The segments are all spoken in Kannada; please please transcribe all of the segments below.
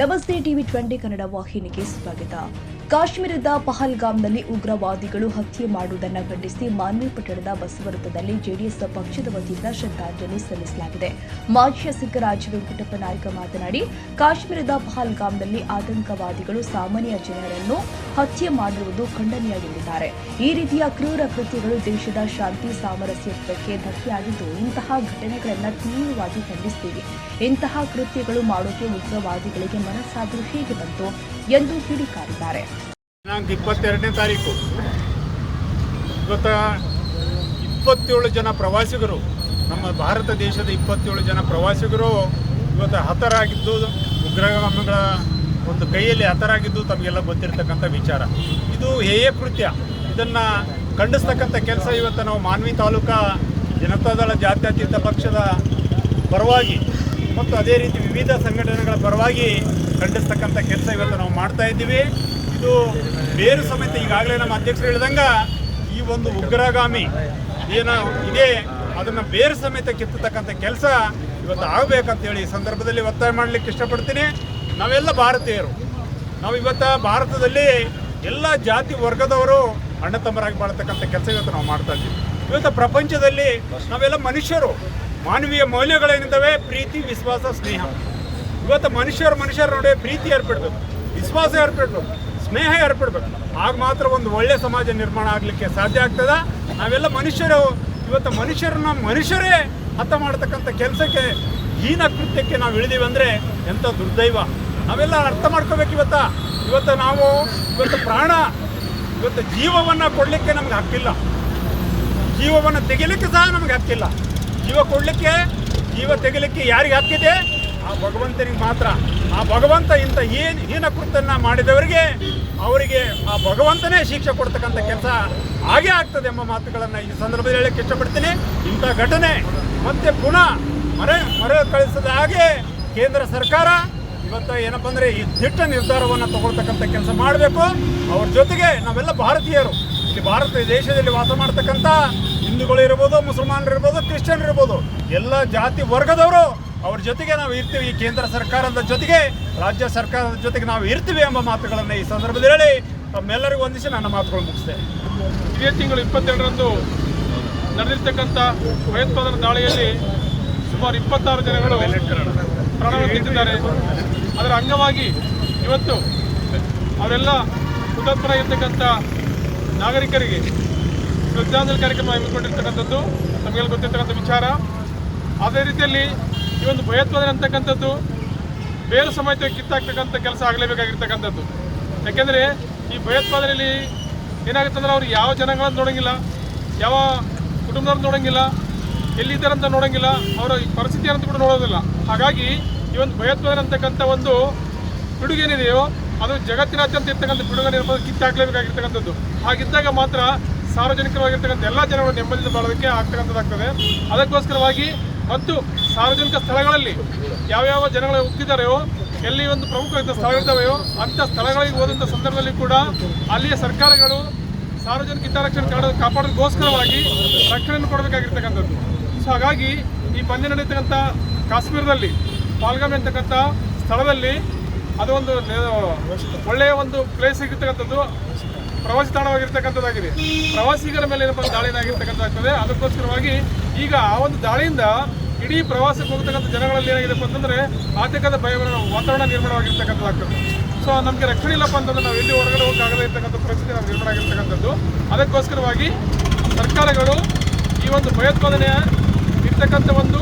ನಮಸ್ತೆ ಟಿವಿ 20 ಕನ್ನಡ ವಾಹಿನಿಗೆ ಸ್ವಾಗತ. ಕಾಶ್ಮೀರದ ಪಹಲ್ಗಾಮ್ನಲ್ಲಿ ಉಗ್ರವಾದಿಗಳು ಹತ್ಯೆ ಮಾಡುವುದನ್ನು ಖಂಡಿಸಿ ಮಾನ್ವಿ ಪಟ್ಟಣದ ಬಸವವೃತ್ತದಲ್ಲಿ ಜೆಡಿಎಸ್ ಪಕ್ಷದ ವತಿಯಿಂದ ಶ್ರದ್ಧಾಂಜಲಿ ಸಲ್ಲಿಸಲಾಗಿದೆ. ಮಾಜಿ ಶಾಸಕ ರಾಜ ವೆಂಕಟಪ್ಪ ನಾಯ್ಕ ಮಾತನಾಡಿ, ಕಾಶ್ಮೀರದ ಪಹಲ್ಗಾಮ್ನಲ್ಲಿ ಆತಂಕವಾದಿಗಳು ಸಾಮಾನ್ಯ ಜನರನ್ನು ಹತ್ಯೆ ಮಾಡಿರುವುದು ಖಂಡನೀಯ ಎಂದಿದ್ದಾರೆ. ಈ ರೀತಿಯ ಕ್ರೂರ ಕೃತ್ಯಗಳು ದೇಶದ ಶಾಂತಿ ಸಾಮರಸ್ಯಕ್ಕೆ ಧಕ್ಕೆಯಾಗಿದ್ದು, ಇಂತಹ ಘಟನೆಗಳನ್ನು ತೀವ್ರವಾಗಿ ಖಂಡಿಸುತ್ತೀವಿ. ಇಂತಹ ಕೃತ್ಯಗಳು ಮಾಡೋಕೆ ಉಗ್ರವಾದಿಗಳಿಗೆ ಮನಸ್ಸಾದರೂ ಹೇಗೆ ಬಂತು ಎಂದು ಕಿಡಿಕಾರಿದ್ದಾರೆ. 22ನೇ ತಾರೀಕು ಇವತ್ತು 27 ಜನ ಪ್ರವಾಸಿಗರು, ನಮ್ಮ ಭಾರತ ದೇಶದ 27 ಜನ ಪ್ರವಾಸಿಗರು ಇವತ್ತು ಹತರಾಗಿದ್ದು, ಉಗ್ರಗಾಮಿಗಳ ಒಂದು ಕೈಯಲ್ಲಿ ಹತರಾಗಿದ್ದು ತಮಗೆಲ್ಲ ಗೊತ್ತಿರತಕ್ಕಂಥ ವಿಚಾರ. ಇದು ಹೇಯ ಕೃತ್ಯ. ಇದನ್ನು ಖಂಡಿಸ್ತಕ್ಕಂಥ ಕೆಲಸ ಇವತ್ತು ನಾವು ಮಾನ್ವಿ ತಾಲೂಕಾ ಜನತಾದಳ ಜಾತ್ಯತೀತ ಪಕ್ಷದ ಪರವಾಗಿ ಮತ್ತು ಅದೇ ರೀತಿ ವಿವಿಧ ಸಂಘಟನೆಗಳ ಪರವಾಗಿ ಖಂಡಿಸ್ತಕ್ಕಂಥ ಕೆಲಸ ಇವತ್ತು ನಾವು ಮಾಡ್ತಾ ಇದ್ದೀವಿ. ಇದು ಬೇರು ಸಮೇತ ಈಗಾಗಲೇ ನಮ್ಮ ಅಧ್ಯಕ್ಷರು ಹೇಳಿದಂಗೆ ಈ ಒಂದು ಉಗ್ರಗಾಮಿ ಏನು ಇದೆ ಅದನ್ನು ಬೇರು ಸಮೇತ ಕಿತ್ತತಕ್ಕಂಥ ಕೆಲಸ ಇವತ್ತು ಆಗಬೇಕಂತೇಳಿ ಈ ಸಂದರ್ಭದಲ್ಲಿ ಒತ್ತಾಯ ಮಾಡಲಿಕ್ಕೆ ಇಷ್ಟಪಡ್ತೀನಿ. ನಾವೆಲ್ಲ ಭಾರತೀಯರು, ನಾವು ಇವತ್ತು ಭಾರತದಲ್ಲಿ ಎಲ್ಲ ಜಾತಿ ವರ್ಗದವರು ಅಣ್ಣ ತಮ್ಮರಾಗಿ ಬಾಳ್ತಕ್ಕಂಥ ಕೆಲಸ ಇವತ್ತು ನಾವು ಮಾಡ್ತಾ ಇದ್ದೀವಿ. ಇವತ್ತು ಪ್ರಪಂಚದಲ್ಲಿ ನಾವೆಲ್ಲ ಮನುಷ್ಯರು, ಮಾನವೀಯ ಮೌಲ್ಯಗಳೇನಿದ್ದಾವೆ, ಪ್ರೀತಿ, ವಿಶ್ವಾಸ, ಸ್ನೇಹ. ಇವತ್ತು ಮನುಷ್ಯರ ನಡುವೆ ಪ್ರೀತಿ ಏರ್ಪಡಬೇಕು, ವಿಶ್ವಾಸ ಏರ್ಪಡಬೇಕು, ಸ್ನೇಹ ಏರ್ಪಡಬೇಕು. ಆಗ ಮಾತ್ರ ಒಂದು ಒಳ್ಳೆಯ ಸಮಾಜ ನಿರ್ಮಾಣ ಆಗಲಿಕ್ಕೆ ಸಾಧ್ಯ ಆಗ್ತದೆ. ನಾವೆಲ್ಲ ಮನುಷ್ಯರು, ಇವತ್ತು ಮನುಷ್ಯರೇ ಹತ ಮಾಡ್ತಕ್ಕಂಥ ಕೆಲಸಕ್ಕೆ, ಹೀನ ಕೃತ್ಯಕ್ಕೆ ನಾವು ಇಳಿದೀವಿ ಅಂದರೆ ಎಂಥ ದುರ್ದೈವ. ನಾವೆಲ್ಲ ಅರ್ಥ ಮಾಡ್ಕೋಬೇಕು. ಇವತ್ತು ನಾವು ಪ್ರಾಣ, ಇವತ್ತು ಜೀವವನ್ನು ಕೊಡಲಿಕ್ಕೆ ನಮ್ಗೆ ಹಕ್ಕಿಲ್ಲ, ಜೀವವನ್ನು ತೆಗಿಲಿಕ್ಕೆ ಸಹ ನಮಗೆ ಹಕ್ಕಿಲ್ಲ. ಜೀವ ಕೊಡಲಿಕ್ಕೆ, ಜೀವ ತೆಗಿಲಿಕ್ಕೆ ಯಾರಿಗೆ ಹಕ್ಕಿದೆ? ಆ ಭಗವಂತನಿಗೆ ಮಾತ್ರ. ಆ ಭಗವಂತ ಇಂಥ ಹೀನ ಕೃತ್ಯವನ್ನು ಮಾಡಿದವರಿಗೆ ಅವರಿಗೆ ಆ ಭಗವಂತನೇ ಶಿಕ್ಷೆ ಕೊಡ್ತಕ್ಕಂಥ ಕೆಲಸ ಹಾಗೇ ಆಗ್ತದೆ ಎಂಬ ಮಾತುಗಳನ್ನು ಈ ಸಂದರ್ಭದಲ್ಲಿ ಹೇಳಕ್ಕೆ ಇಷ್ಟಪಡ್ತೀನಿ. ಇಂಥ ಘಟನೆ ಮತ್ತೆ ಪುನಃ ಮರೆ ಕಳಿಸದ ಹಾಗೆ ಕೇಂದ್ರ ಸರ್ಕಾರ ಇವತ್ತು ಏನಪ್ಪ ಅಂದರೆ ಈ ದಿಟ್ಟ ನಿರ್ಧಾರವನ್ನು ತಗೊಳ್ತಕ್ಕಂಥ ಕೆಲಸ ಮಾಡಬೇಕು. ಅವ್ರ ಜೊತೆಗೆ ನಾವೆಲ್ಲ ಭಾರತೀಯರು, ಇಲ್ಲಿ ಭಾರತ ದೇಶದಲ್ಲಿ ವಾಸ ಮಾಡ್ತಕ್ಕಂಥ ಹಿಂದೂಗಳು ಇರ್ಬೋದು, ಮುಸಲ್ಮಾನರು ಇರ್ಬೋದು, ಕ್ರಿಶ್ಚಿಯನ್ ಇರ್ಬೋದು, ಎಲ್ಲ ಜಾತಿ ವರ್ಗದವರು ಅವ್ರ ಜೊತೆಗೆ ನಾವು ಇರ್ತೀವಿ. ಈ ಕೇಂದ್ರ ಸರ್ಕಾರದ ಜೊತೆಗೆ, ರಾಜ್ಯ ಸರ್ಕಾರದ ಜೊತೆಗೆ ನಾವು ಇರ್ತೀವಿ ಎಂಬ ಮಾತುಗಳನ್ನು ಈ ಸಂದರ್ಭದಲ್ಲಿ ಹೇಳಿ ತಮ್ಮೆಲ್ಲರಿಗೂ ವಂದಿಸಿ ನನ್ನ ಮಾತುಗಳು ಮುಗಿಸ್ತೇನೆ. ಇದೇ ತಿಂಗಳು 22ರಂದು ನಡೆದಿರ್ತಕ್ಕಂಥ ಭಯೋತ್ಪಾದನಾ ದಾಳಿಯಲ್ಲಿ ಸುಮಾರು 26 ಜನಗಳು ಪ್ರಾಣವನ್ನು ತೆಗೆದಿದ್ದಾರೆ. ಅದರ ಅಂಗವಾಗಿ ಇವತ್ತು ಅವರೆಲ್ಲ ಹುತಾತ್ಮರಾಗಿರ್ತಕ್ಕಂಥ ನಾಗರಿಕರಿಗೆ ಶ್ರದ್ಧಾಂಜಲಿ ಕಾರ್ಯಕ್ರಮ ಹಮ್ಮಿಕೊಂಡಿರ್ತಕ್ಕಂಥದ್ದು ನಮಗೆಲ್ಲ ಗೊತ್ತಿರ್ತಕ್ಕಂಥ ವಿಚಾರ. ಅದೇ ರೀತಿಯಲ್ಲಿ ಈ ಒಂದು ಭಯೋತ್ಪಾದನೆ ಅಂತಕ್ಕಂಥದ್ದು ಬೇರೆ ಸಮೇತ ಕಿತ್ತಾಕ್ತಕ್ಕಂಥ ಕೆಲಸ ಆಗಲೇಬೇಕಾಗಿರ್ತಕ್ಕಂಥದ್ದು. ಯಾಕೆಂದರೆ ಈ ಭಯೋತ್ಪಾದನೆಯಲ್ಲಿ ಏನಾಗುತ್ತೆ ಅಂದರೆ ಅವ್ರು ಯಾವ ಜನಗಳನ್ನು ನೋಡೋಂಗಿಲ್ಲ, ಯಾವ ಕುಟುಂಬದವ್ರನ್ನ ನೋಡೋಂಗಿಲ್ಲ, ಎಲ್ಲಿದ್ದಾರೆ ಅಂತ ನೋಡೋಂಗಿಲ್ಲ, ಅವರ ಪರಿಸ್ಥಿತಿ ಅಂತ ಕೂಡ ನೋಡೋದಿಲ್ಲ. ಹಾಗಾಗಿ ಈ ಒಂದು ಭಯೋತ್ಪಾದನೆ ಅಂತಕ್ಕಂಥ ಒಂದು ಪಿಡುಗೇನಿದೆಯೋ ಅದು ಜಗತ್ತಿನಾದ್ಯಂತ ಇರ್ತಕ್ಕಂಥ ಪಿಡುಗೇನೆ ಕಿತ್ತಾಕ್ಲೇಬೇಕಾಗಿರ್ತಕ್ಕಂಥದ್ದು. ಹಾಗಿದ್ದಾಗ ಮಾತ್ರ ಸಾರ್ವಜನಿಕವಾಗಿರ್ತಕ್ಕಂಥ ಎಲ್ಲ ಜನಗಳು ನೆಮ್ಮದಿಯಿಂದ ಬಾಳೋದಕ್ಕೆ ಆಗ್ತಕ್ಕಂಥದ್ದಾಗ್ತದೆ. ಅದಕ್ಕೋಸ್ಕರವಾಗಿ ಮತ್ತು ಸಾರ್ವಜನಿಕ ಸ್ಥಳಗಳಲ್ಲಿ ಯಾವ್ಯಾವ ಜನಗಳು ಹೋಗ್ತಿದ್ದಾರೆಯೋ, ಎಲ್ಲಿ ಒಂದು ಪ್ರಮುಖ ಸ್ಥಳಗಳಿದ್ದಾವೆಯೋ ಅಂಥ ಸ್ಥಳಗಳಿಗೆ ಹೋದಂಥ ಸಂದರ್ಭದಲ್ಲಿ ಕೂಡ ಅಲ್ಲಿಯ ಸರ್ಕಾರಗಳು ಸಾರ್ವಜನಿಕ ಹಿತರಕ್ಷಣೆ ಕಾಪಾಡೋದಕ್ಕೋಸ್ಕರವಾಗಿ ರಕ್ಷಣೆಯನ್ನು ಕೊಡಬೇಕಾಗಿರ್ತಕ್ಕಂಥದ್ದು. ಸೊ ಹಾಗಾಗಿ ಈ ಪಂದ್ಯ ನಡೆಯತಕ್ಕಂಥ ಕಾಶ್ಮೀರದಲ್ಲಿ ಪಹಲ್ಗಾಮ್ ಅಂತಕ್ಕಂಥ ಸ್ಥಳದಲ್ಲಿ ಅದು ಒಂದು ಒಳ್ಳೆಯ ಒಂದು ಪ್ಲೇಸ್ ಆಗಿರ್ತಕ್ಕಂಥದ್ದು, ಪ್ರವಾಸಿ ತಾಣವಾಗಿರ್ತಕ್ಕಂಥದ್ದಾಗಿದೆ. ಪ್ರವಾಸಿಗರ ಮೇಲೆ ಏನಪ್ಪ ದಾಳಿನಾಗಿರ್ತಕ್ಕಂಥದ್ದಾಗ್ತದೆ. ಅದಕ್ಕೋಸ್ಕರವಾಗಿ ಈಗ ಆ ಒಂದು ದಾಳಿಯಿಂದ ಇಡೀ ಪ್ರವಾಸಕ್ಕೆ ಹೋಗ್ತಕ್ಕಂಥ ಜನಗಳಲ್ಲಿ ಏನಾಗಿದೆಪ್ಪ ಅಂತಂದರೆ ಆತಂಕದ ವಾತಾವರಣ ನಿರ್ಮಾಣವಾಗಿರ್ತಕ್ಕಂಥದ್ದಾಗ್ತದೆ. ಸೊ ನಮಗೆ ರಕ್ಷಣೆ ಇಲ್ಲಪ್ಪ ಅಂತಂದ್ರೆ ನಾವು ಎಲ್ಲಿ ಹೊರಗಡೆ ಹೋಗೋಕ್ಕಾಗದೇ ಇರ್ತಕ್ಕಂಥ ಪರಿಸ್ಥಿತಿ ನಮ್ಗೆ ನಿರ್ಮಾಣ ಆಗಿರ್ತಕ್ಕಂಥದ್ದು. ಅದಕ್ಕೋಸ್ಕರವಾಗಿ ಸರ್ಕಾರಗಳು ಈ ಒಂದು ಭಯೋತ್ಪಾದನೆಯ ಇರ್ತಕ್ಕಂಥ ಒಂದು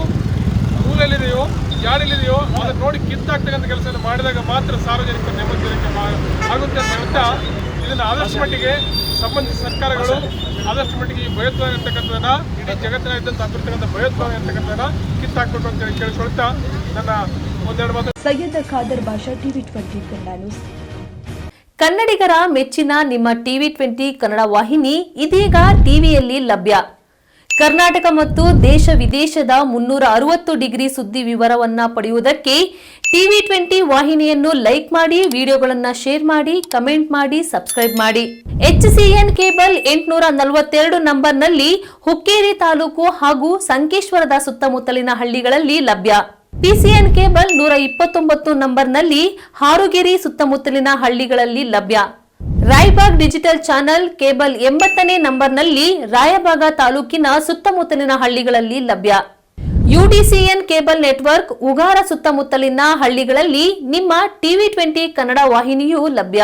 ಮೂಲಲ್ಲಿದೆಯೋ, ಜಾಡಿಯಲ್ಲಿದೆಯೋ ಅದನ್ನು ನೋಡಿ ಕಿತ್ತಾಗ್ತಕ್ಕಂಥ ಕೆಲಸವನ್ನು ಮಾಡಿದಾಗ ಮಾತ್ರ ಸಾರ್ವಜನಿಕ ನೆಮ್ಮದಿ ಆಗುತ್ತೆ ಅಂತ ಹೇಳ್ತಾ, ಇದನ್ನು ಆದಷ್ಟು ಮಟ್ಟಿಗೆ ಸಂಬಂಧಿತ ಸರ್ಕಾರಗಳು ಆದಷ್ಟು ಮಟ್ಟಿಗೆ ಈ ಭಯೋತ್ಪಾದನೆ ಇರ್ತಕ್ಕಂಥದ್ದನ್ನು, ಇಡೀ ಜಗತ್ತಿನಾದ್ಯಂತ ಆಗಿರ್ತಕ್ಕಂಥ ಭಯೋತ್ಪಾದನೆ ಇರ್ತಕ್ಕಂಥದ್ದನ್ನು ಕಿತ್ತಾಕ್ಬೇಕು ಅಂತ ಹೇಳಿ ಕೇಳಿಕೊಳ್ತಾ ನನ್ನ ಒಂದೆರಡು ಮಾತು. Syed Khader Basha, TV 20 Kannada news. ಕನ್ನಡಿಗರ ಮೆಚ್ಚಿನ ನಿಮ್ಮ ಟಿವಿ 20 ಕನ್ನಡ ವಾಹಿನಿ ಇದೀಗ ಟಿವಿಯಲ್ಲಿ ಲಭ್ಯ. ಕರ್ನಾಟಕ ಮತ್ತು ದೇಶ ವಿದೇಶದ 360 ಡಿಗ್ರಿ ಸುದ್ದಿ ವಿವರವನ್ನ ಪಡೆಯುವುದಕ್ಕೆ ಟಿವಿ 20 ವಾಹಿನಿಯನ್ನು ಲೈಕ್ ಮಾಡಿ, ವಿಡಿಯೋಗಳನ್ನು ಶೇರ್ ಮಾಡಿ, ಕಮೆಂಟ್ ಮಾಡಿ, ಸಬ್ಸ್ಕ್ರೈಬ್ ಮಾಡಿ. HCN ಕೇಬಲ್ 842 ನಂಬರ್ನಲ್ಲಿ ಹುಕ್ಕೇರಿ ತಾಲೂಕು ಹಾಗೂ ಸಂಕೇಶ್ವರದ ಸುತ್ತಮುತ್ತಲಿನ ಹಳ್ಳಿಗಳಲ್ಲಿ ಲಭ್ಯ. ಪಿಸಿಎನ್ ಕೇಬಲ್ 129 ನಂಬರ್ನಲ್ಲಿ ಹಾರುಗೆರೆ ಸುತ್ತಮುತ್ತಲಿನ ಹಳ್ಳಿಗಳಲ್ಲಿ ಲಭ್ಯ. ರಾಯಬಾಗ್ ಡಿಜಿಟಲ್ ಚಾನೆಲ್ ಕೇಬಲ್ 80ನೇ ನಂಬರ್ನಲ್ಲಿ ರಾಯಬಾಗ ತಾಲೂಕಿನ ಸುತ್ತಮುತ್ತಲಿನ ಹಳ್ಳಿಗಳಲ್ಲಿ ಲಭ್ಯ. ಯುಡಿಸಿಎನ್ ಕೇಬಲ್ ನೆಟ್ವರ್ಕ್ ಉಗಾರ ಸುತ್ತಮುತ್ತಲಿನ ಹಳ್ಳಿಗಳಲ್ಲಿ ನಿಮ್ಮ ಟಿವಿ 20 ಕನ್ನಡ ವಾಹಿನಿಯೂ ಲಭ್ಯ.